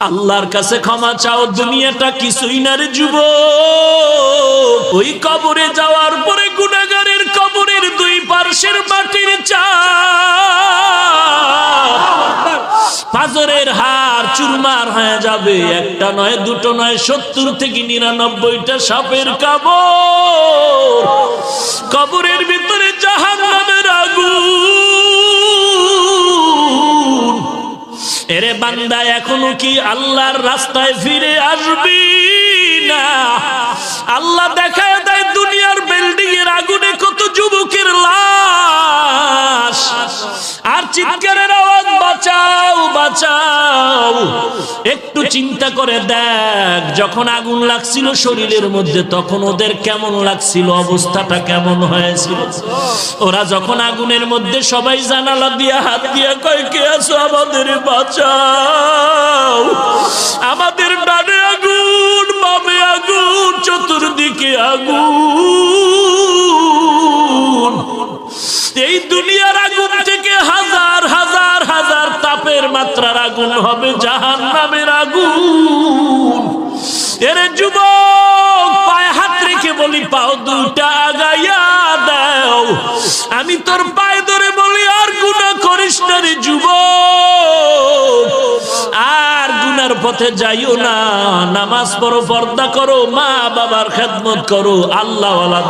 আল্লাহর কাছে ক্ষমা চাও, দুনিয়াটা কিছুই না রে যুবক। ওই কবরে যাওয়ার পরে গুনাহগারের কবরের দুই পার্শ্বের মাটির চাপ পাজরের হাড় চুরমার হয়ে যাবে। একটা নয়, দুটো নয়, 70 থেকে 99টা সাপের কামড়। কবরের ভিতরে জাহান্নামের আগুন। এরে বান্দা, এখনো কি আল্লাহর রাস্তায় ফিরে আসবি না? আল্লাহ দেখায় দেয় দুনিয়ার বিল্ডিং এর আগুনে কত যুবকের লাশ, আর চিৎকারের আওয়াজ, বাঁচাও বাঁচাও। একটু চিন্তা করে দেখ, যখন আগুন লাগছিল শরীরের মধ্যে তখন ওদের কেমন লাগছিল, অবস্থাটা কেমন হয়েছিল। ওরা যখন আগুনের মধ্যে সবাই জানালা দিয়া হাত দিয়া কয়, কে আছো, আমাদের বাঁচাও। আমাদের ডানে আগুন, বামে আগুন, চতুর্দিকে আগুন। এই দুনিয়ার আগুন থেকে হাজার হাজার হাজার তাপের মাত্রার আগুন হবে জাহান্নামের আগুন। এরে যুবক, পায়ে হাত রেখে বলি, পাও দুটা আগাইয়া দাও। আমি তোর পায়ে ধরে বলি, আর গুনাহ করিস না রে যুবক, আর গুনার পথে যাইও না। নামাজ পড়ো, পর্দা করো, মা বাবার খেদমত করো, আল্লাহওয়ালা